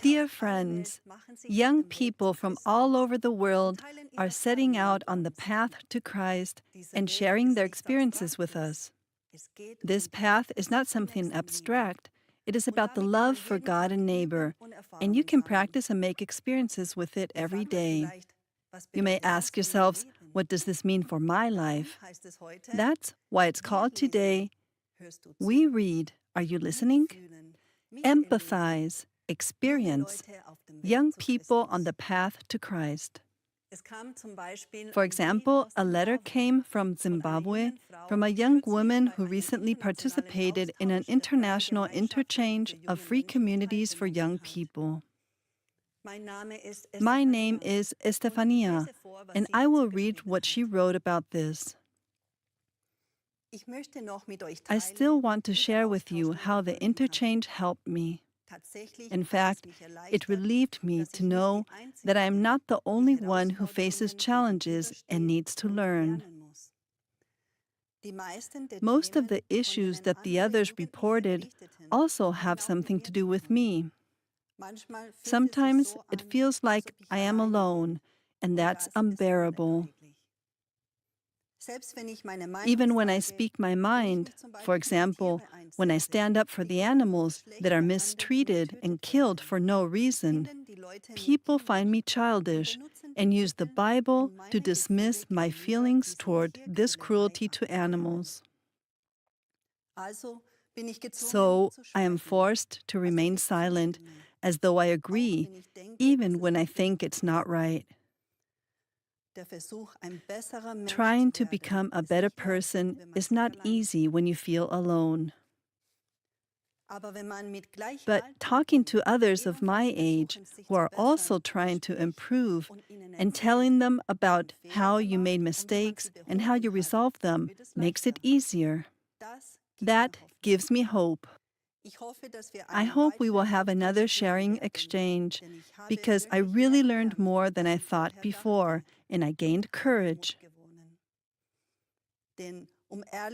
Dear friends, young people from all over the world are setting out on the path to Christ and sharing their experiences with us. This path is not something abstract. It is about the love for God and neighbor, and you can practice and make experiences with it every day. You may ask yourselves, what does this mean for my life? That's why it's called today, We Read. Are you listening? Empathize, experience, young people on the path to Christ. For example, a letter came from Zimbabwe from a young woman who recently participated in an international interchange of free communities for young people. My name is Estefania, and I will read what she wrote about this. I still want to share with you how the interchange helped me. In fact, it relieved me to know that I am not the only one who faces challenges and needs to learn. Most of the issues that the others reported also have something to do with me. Sometimes it feels like I am alone, and that's unbearable. Even when I speak my mind, for example, when I stand up for the animals that are mistreated and killed for no reason, people find me childish and use the Bible to dismiss my feelings toward this cruelty to animals. So I am forced to remain silent, as though I agree, even when I think it's not right. Trying to become a better person is not easy when you feel alone. But talking to others of my age who are also trying to improve and telling them about how you made mistakes and how you resolved them makes it easier. That gives me hope. I hope we will have another sharing exchange, because I really learned more than I thought before, and I gained courage.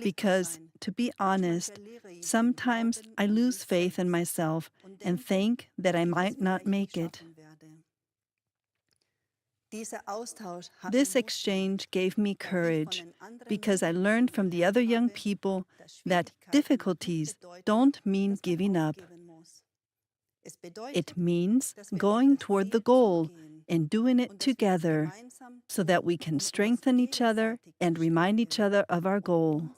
Because, to be honest, sometimes I lose faith in myself and think that I might not make it. This exchange gave me courage, because I learned from the other young people that difficulties don't mean giving up. It means going toward the goal and doing it together, so that we can strengthen each other and remind each other of our goal.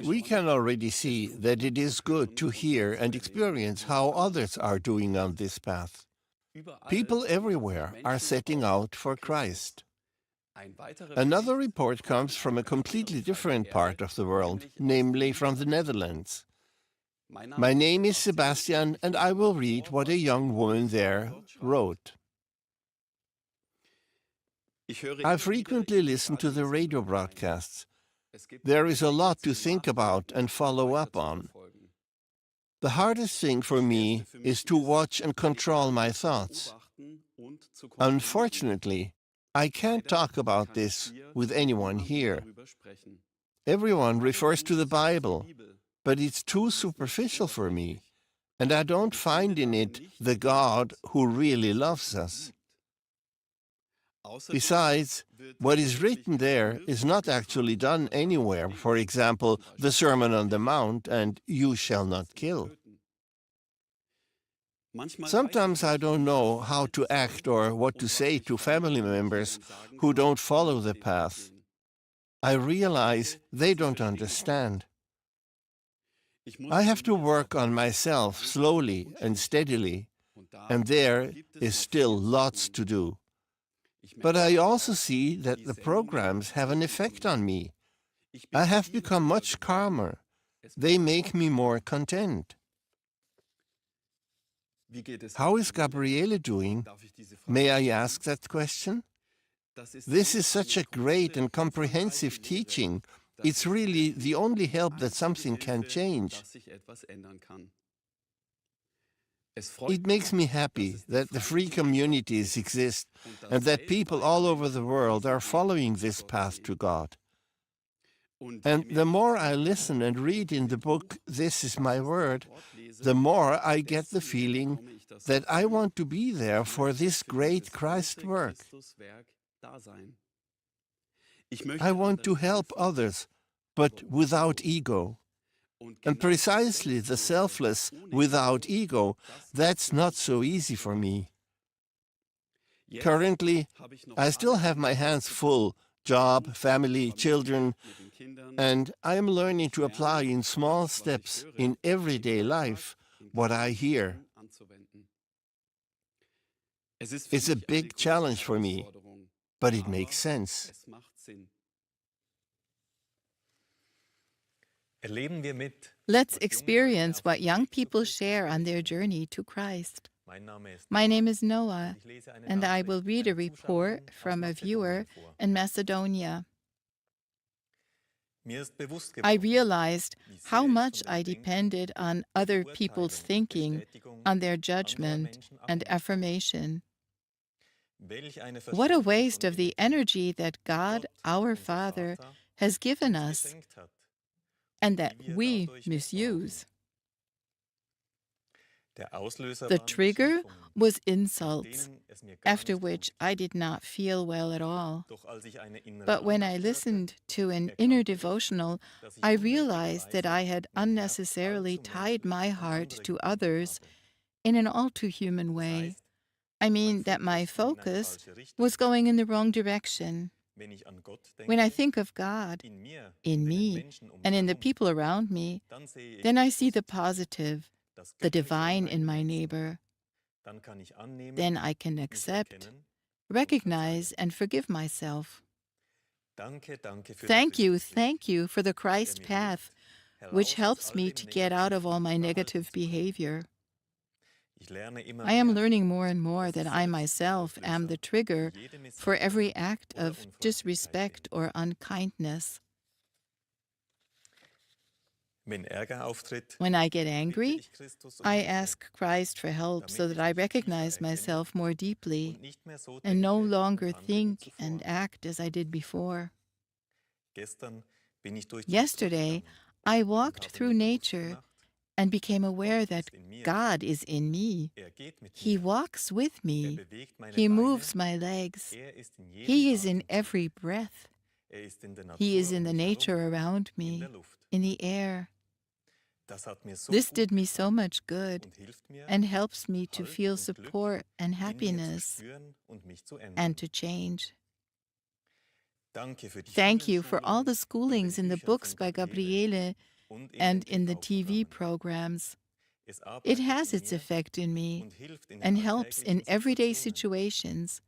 We can already see that it is good to hear and experience how others are doing on this path. People everywhere are setting out for Christ. Another report comes from a completely different part of the world, namely from the Netherlands. My name is Sebastian, and I will read what a young woman there wrote. I frequently listen to the radio broadcasts. There is a lot to think about and follow up on. The hardest thing for me is to watch and control my thoughts. Unfortunately, I can't talk about this with anyone here. Everyone refers to the Bible, but it's too superficial for me, and I don't find in it the God who really loves us. Besides, what is written there is not actually done anywhere. For example, the Sermon on the Mount and "You shall not kill." Sometimes I don't know how to act or what to say to family members who don't follow the path. I realize they don't understand. I have to work on myself slowly and steadily, and there is still lots to do. But I also see that the programs have an effect on me. I have become much calmer. They make me more content. How is Gabriele doing? May I ask that question? This is such a great and comprehensive teaching. It's really the only help that something can change. It makes me happy that the free communities exist and that people all over the world are following this path to God. And the more I listen and read in the book, This is My Word, the more I get the feeling that I want to be there for this great Christ work. I want to help others, but without ego. And precisely the selfless, without ego, that's not so easy for me. Currently, I still have my hands full, job, family, children, and I am learning to apply in small steps in everyday life what I hear. It's a big challenge for me, but it makes sense. Let's experience what young people share on their journey to Christ. My name is Noah, and I will read a report from a viewer in Macedonia. I realized how much I depended on other people's thinking, on their judgment and affirmation. What a waste of the energy that God, our Father, has given us and that we misuse. The trigger was insults, after which I did not feel well at all. But when I listened to an inner devotional, I realized that I had unnecessarily tied my heart to others in an all too human way. I mean that my focus was going in the wrong direction. When I think of God in me and in the people around me, then I see the positive, the divine in my neighbor. Then I can accept, recognize, and forgive myself. Thank you for the Christ path, which helps me to get out of all my negative behavior. I am learning more and more that I myself am the trigger for every act of disrespect or unkindness. When I get angry, I ask Christ for help so that I recognize myself more deeply and no longer think and act as I did before. Yesterday, I walked through nature and became aware that God is in me. He walks with me. He moves my legs. He is in every breath. He is in the nature around me, in the air. This did me so much good and helps me to feel support and happiness and to change. Thank you for all the schoolings in the books by Gabriele and in the TV programs. It has its effect in me and helps in everyday situations.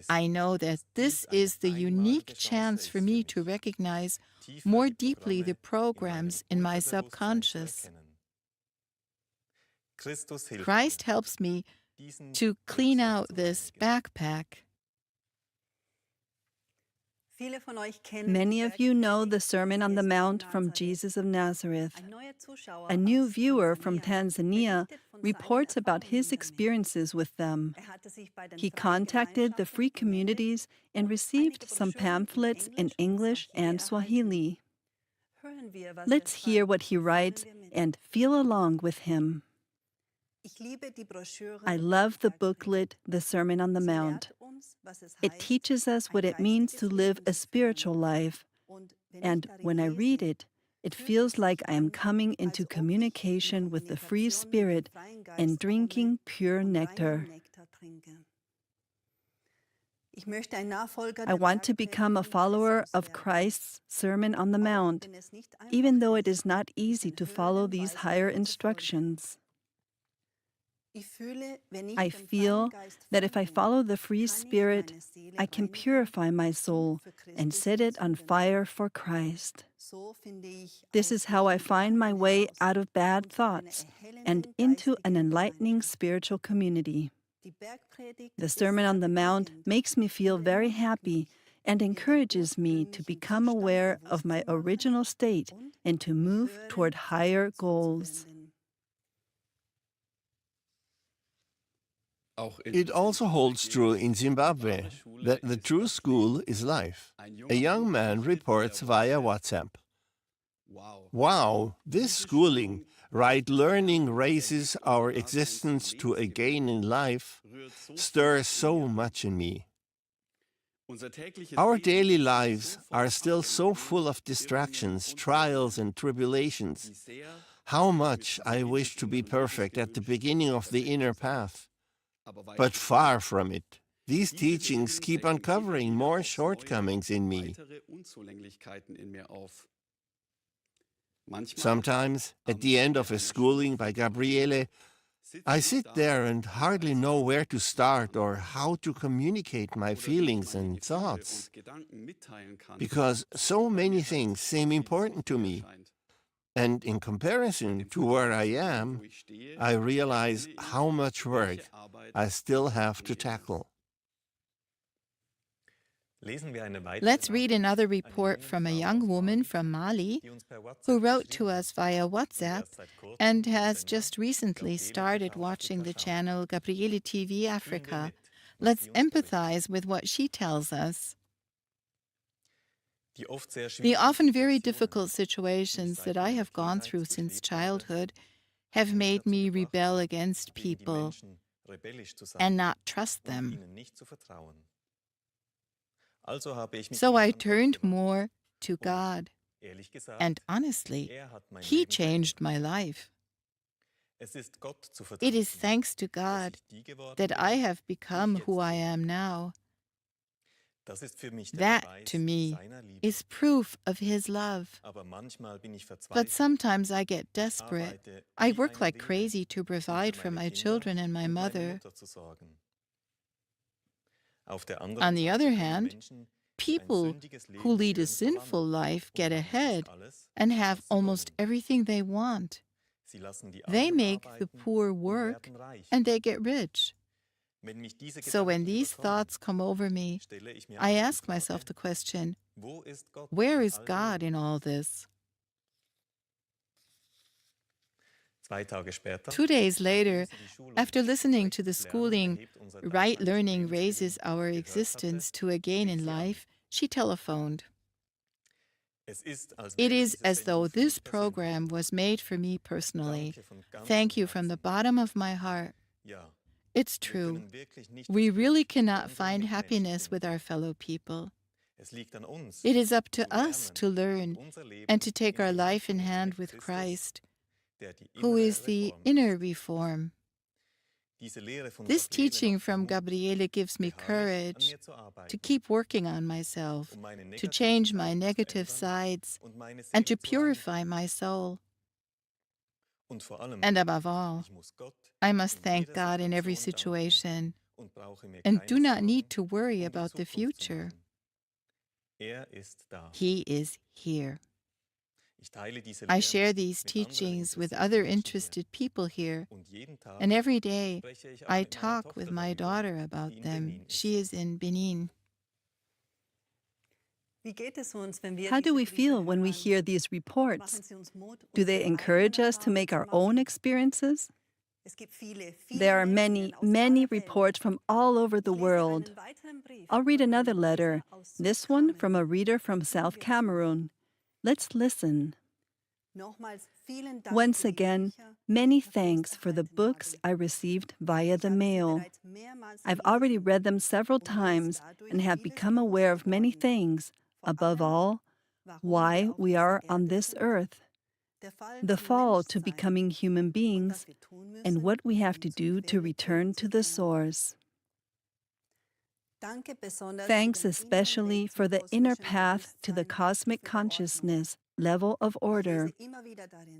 I know that this is the unique chance for me to recognize more deeply the programs in my subconscious. Christ helps me to clean out this backpack. Many of you know the Sermon on the Mount from Jesus of Nazareth. A new viewer from Tanzania reports about his experiences with them. He contacted the free communities and received some pamphlets in English and Swahili. Let's hear what he writes and feel along with him. I love the booklet, The Sermon on the Mount. It teaches us what it means to live a spiritual life, and when I read it, it feels like I am coming into communication with the free spirit and drinking pure nectar. I want to become a follower of Christ's Sermon on the Mount, even though it is not easy to follow these higher instructions. I feel that if I follow the free spirit, I can purify my soul and set it on fire for Christ. This is how I find my way out of bad thoughts and into an enlightening spiritual community. The Sermon on the Mount makes me feel very happy and encourages me to become aware of my original state and to move toward higher goals. It also holds true in Zimbabwe that the true school is life. A young man reports via WhatsApp, "Wow, this schooling, right learning raises our existence to a gain in life, stirs so much in me. Our daily lives are still so full of distractions, trials, and tribulations. How much I wish to be perfect at the beginning of the inner path. But far from it. These teachings keep uncovering more shortcomings in me. Sometimes, at the end of a schooling by Gabriele, I sit there and hardly know where to start or how to communicate my feelings and thoughts, because so many things seem important to me. And in comparison to where I am, I realize how much work I still have to tackle." Let's read another report from a young woman from Mali who wrote to us via WhatsApp and has just recently started watching the channel Gabriele TV Africa. Let's empathize with what she tells us. The often very difficult situations that I have gone through since childhood have made me rebel against people and not trust them. So I turned more to God, and honestly, He changed my life. It is thanks to God that I have become who I am now. That, to me, is proof of His love. But sometimes I get desperate. I work like crazy to provide for my children and my mother. On the other hand, people who lead a sinful life get ahead and have almost everything they want. They make the poor work and they get rich. So when these thoughts come over me, I ask myself the question, where is God in all this? 2 days later, after listening to the schooling, Right Learning Raises Our Existence to a Gain in Life, she telephoned. It is as though this program was made for me personally. Thank you from the bottom of my heart. It's true. We really cannot find happiness with our fellow people. It is up to us to learn and to take our life in hand with Christ, who is the inner reform. This teaching from Gabriele gives me courage to keep working on myself, to change my negative sides, and to purify my soul. And above all, I must thank God in every situation and do not need to worry about the future. He is here. I share these teachings with other interested people here, and every day I talk with my daughter about them. She is in Benin. How do we feel when we hear these reports? Do they encourage us to make our own experiences? There are many, many reports from all over the world. I'll read another letter, this one from a reader from South Cameroon. Let's listen. Once again, many thanks for the books I received via the mail. I've already read them several times and have become aware of many things, above all, why we are on this earth, the fall to becoming human beings, and what we have to do to return to the source. Thanks especially for the inner path to the cosmic consciousness level of order.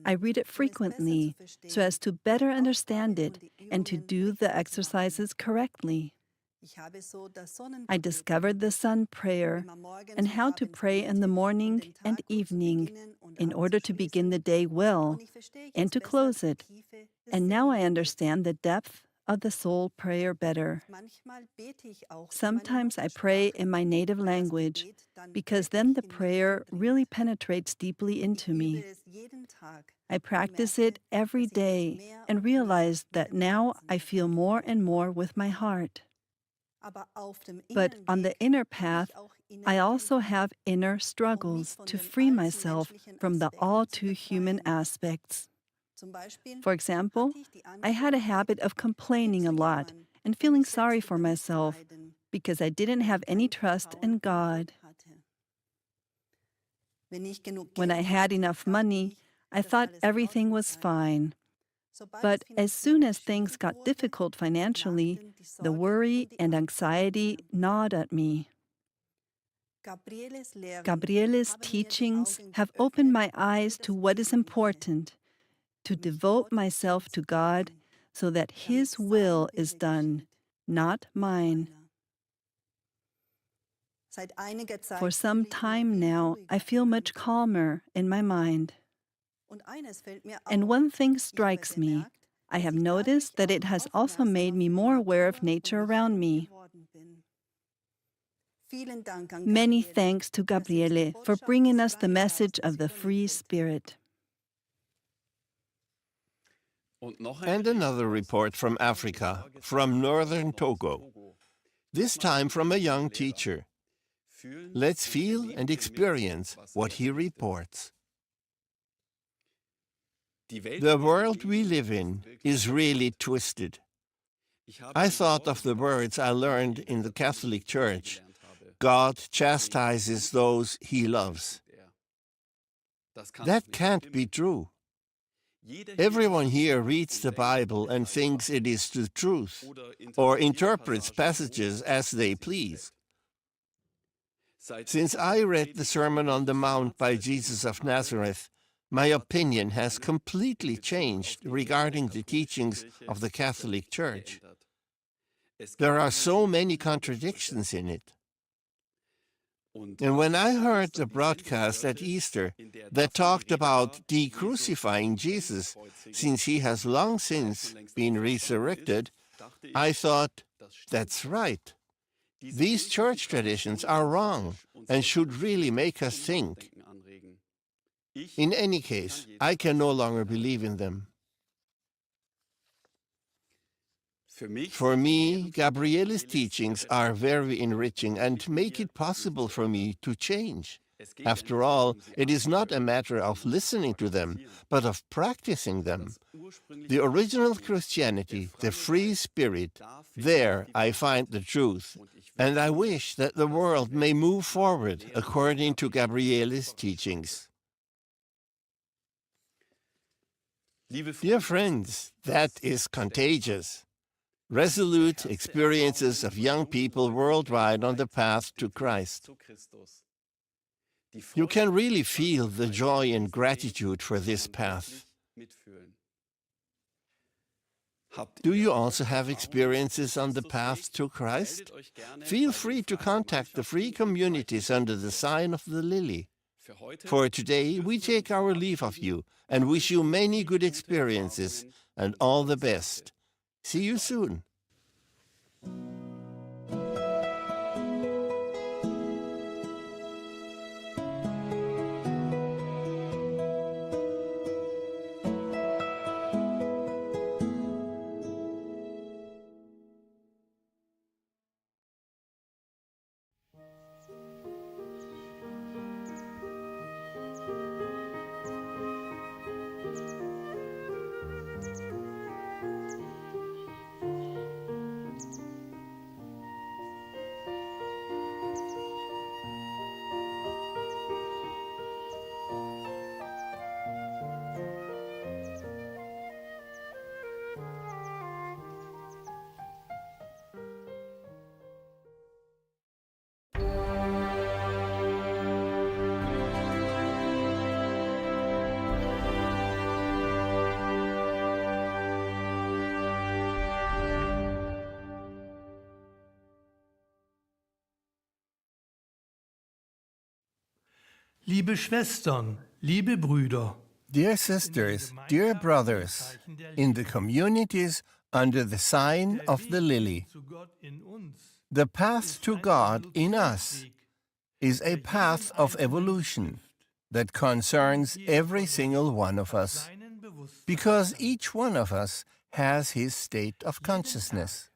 I read it frequently so as to better understand it and to do the exercises correctly. I discovered the sun prayer and how to pray in the morning and evening in order to begin the day well and to close it. And now I understand the depth of the soul prayer better. Sometimes I pray in my native language because then the prayer really penetrates deeply into me. I practice it every day and realize that now I feel more and more with my heart. But on the inner path, I also have inner struggles to free myself from the all too human aspects. For example, I had a habit of complaining a lot and feeling sorry for myself because I didn't have any trust in God. When I had enough money, I thought everything was fine. But as soon as things got difficult financially, the worry and anxiety gnawed at me. Gabriele's teachings have opened my eyes to what is important, to devote myself to God so that His will is done, not mine. For some time now, I feel much calmer in my mind. And one thing strikes me. I have noticed that it has also made me more aware of nature around me. Many thanks to Gabriele for bringing us the message of the free spirit. And another report from Africa, from northern Togo, this time from a young teacher. Let's feel and experience what he reports. The world we live in is really twisted. I thought of the words I learned in the Catholic Church: God chastises those He loves. That can't be true. Everyone here reads the Bible and thinks it is the truth, or interprets passages as they please. Since I read the Sermon on the Mount by Jesus of Nazareth, my opinion has completely changed regarding the teachings of the Catholic Church. There are so many contradictions in it. And when I heard the broadcast at Easter that talked about de-crucifying Jesus, since he has long since been resurrected, I thought, that's right. These church traditions are wrong and should really make us think. In any case, I can no longer believe in them. For me, Gabriele's teachings are very enriching and make it possible for me to change. After all, it is not a matter of listening to them, but of practicing them. The original Christianity, the free spirit, there I find the truth, and I wish that the world may move forward according to Gabriele's teachings. Dear friends, that is contagious. Resolute experiences of young people worldwide on the path to Christ. You can really feel the joy and gratitude for this path. Do you also have experiences on the path to Christ? Feel free to contact the free communities under the sign of the lily. For today, we take our leave of you and wish you many good experiences and all the best. See you soon. Liebe Schwestern, liebe Brüder, Dear sisters, dear brothers, in the communities under the sign of the lily. The path to God in us is a path of evolution that concerns every single one of us, because each one of us has his state of consciousness.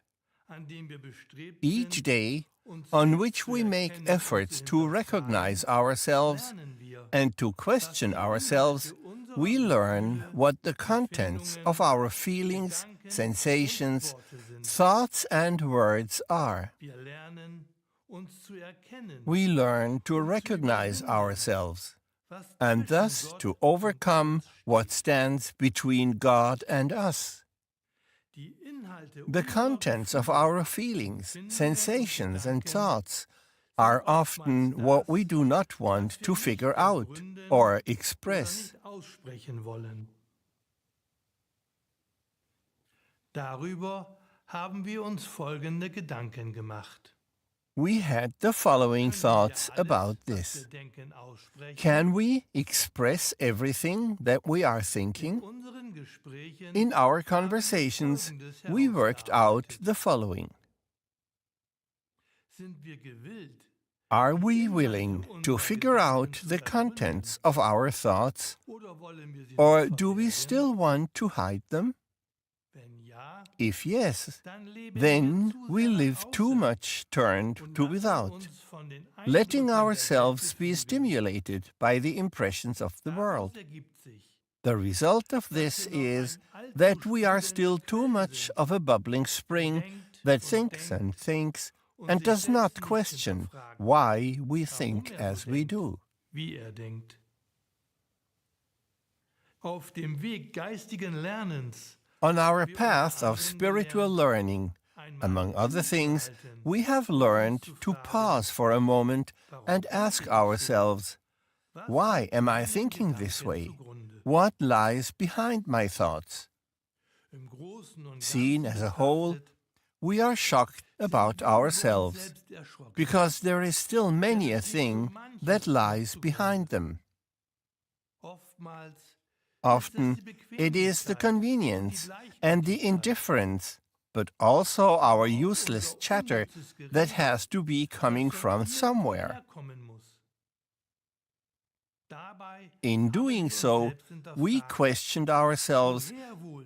Each day on which we make efforts to recognize ourselves and to question ourselves, we learn what the contents of our feelings, sensations, thoughts, and words are. We learn to recognize ourselves and thus to overcome what stands between God and us. The contents of our feelings, sensations, and thoughts are often what we do not want to figure out or express. Darüber haben wir uns folgende Gedanken gemacht. We had the following thoughts about this. Can we express everything that we are thinking? In our conversations, we worked out the following. Are we willing to figure out the contents of our thoughts, or do we still want to hide them? If yes, then we live too much turned to without, letting ourselves be stimulated by the impressions of the world. The result of this is that we are still too much of a bubbling spring that thinks and does not question why we think as we do. Auf dem Weg geistigen Lernens On our path of spiritual learning, among other things, we have learned to pause for a moment and ask ourselves, why am I thinking this way? What lies behind my thoughts? Seen as a whole, we are shocked about ourselves, because there is still many a thing that lies behind them. Often it is the convenience and the indifference, but also our useless chatter that has to be coming from somewhere. In doing so, we questioned ourselves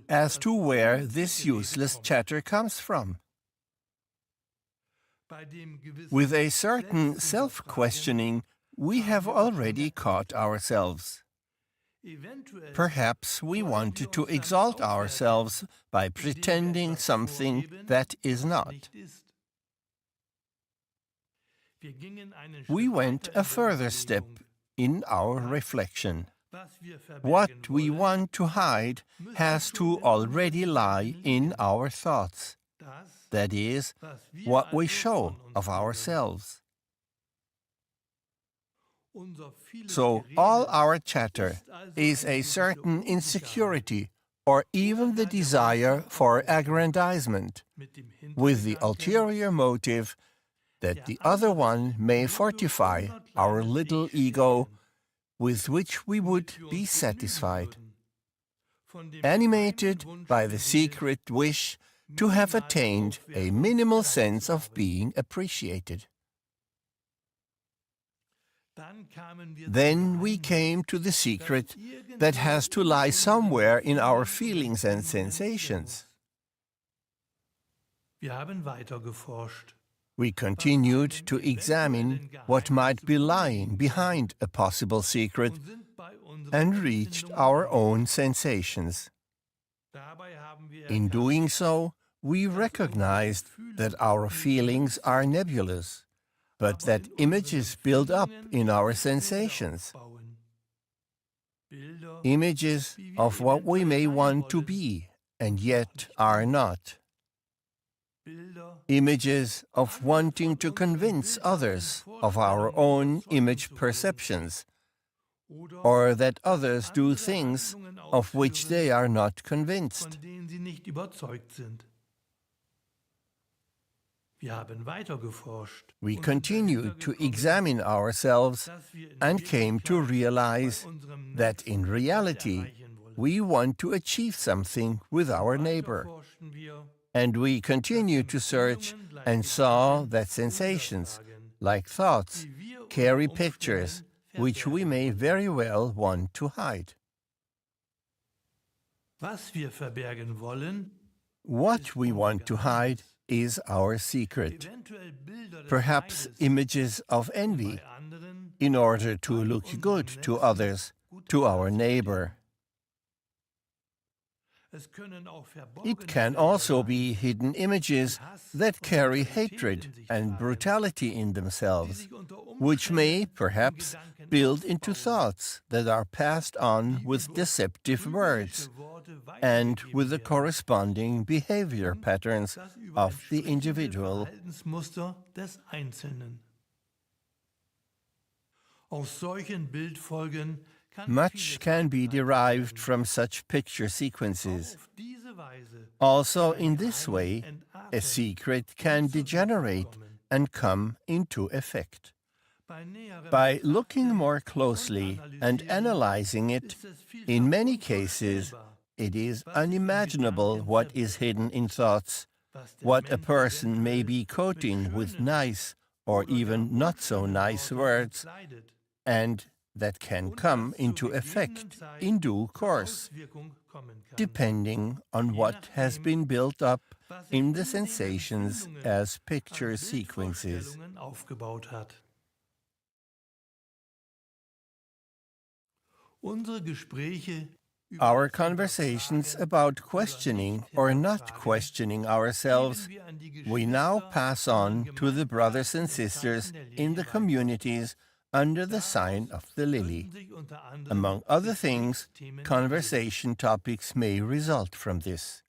as to where this useless chatter comes from. With a certain self-questioning, we have already caught ourselves. Perhaps we wanted to exalt ourselves by pretending something that is not. We went a further step in our reflection. What we want to hide has to already lie in our thoughts. That is, what we show of ourselves. So all our chatter is a certain insecurity or even the desire for aggrandizement, with the ulterior motive that the other one may fortify our little ego with which we would be satisfied, animated by the secret wish to have attained a minimal sense of being appreciated. Then we came to the secret that has to lie somewhere in our feelings and sensations. We continued to examine what might be lying behind a possible secret and reached our own sensations. In doing so, we recognized that our feelings are nebulous, but that images build up in our sensations. Images of what we may want to be and yet are not. Images of wanting to convince others of our own image perceptions, or that others do things of which they are not convinced. Wir haben weiter geforscht. We continued to examine ourselves and came to realize that in reality, we want to achieve something with our neighbor. And we continued to search and saw that sensations, like thoughts, carry pictures which we may very well want to hide. Was wir verbergen wollen, What we want to hide is our secret. eventuell Bilder des Perhaps Feindes images of envy, bei anderen, in order to look good to others, to our neighbor. es können auch It verborgene can Bilder also sein, be hidden images that carry hatred and brutality in die themselves, sich unter which may, Umständen perhaps, in Gedanken build into aufbauen, thoughts that are passed on with deceptive words trügerische Worte and weitergegeben with the werden, corresponding behavior patterns das über of the entsprechende individual. Verhaltensmuster des Einzelnen. Aus solchen Bildfolgen kann Much vieles can be abgeleitet derived werden. from such picture sequences. Auf diese Weise Also, kann ein in this Geheimnis way, a entarten secret can und zur degenerate Geltung kommen. and come into effect. Bei näherem By looking Betrachten more und closely and Analysieren analyzing it, ist es vielfach in many cases, unvorstellbar, it is was sich in unimaginable Gedanken what is verbirgt, hidden in thoughts, was der what a Mensch person may eventuell be mit quoting with schönen nice or oder gar even not so unschönen nice Worten words, entkleidet and that can und come was zur into gegebenen effect Zeit in due zur course, Auswirkung kommen kann, depending on je what has nachdem, been built up was sich in the den sensations Empfindungen as picture an sequences. Bildvorstellungen aufgebaut hat. Unsere Gespräche über Our das conversations Hinterfragen about oder questioning nicht or not hinterfragen questioning ourselves, geben wir an die we now Geschwister pass in den on to the brothers and Gemeinschaften im sisters Zeichen der in the Lilie weiter. communities under the sign Daraus of the lily. könnten sich unter anderem Among other things, Gesprächsthemen ergeben. conversation topics may result from this.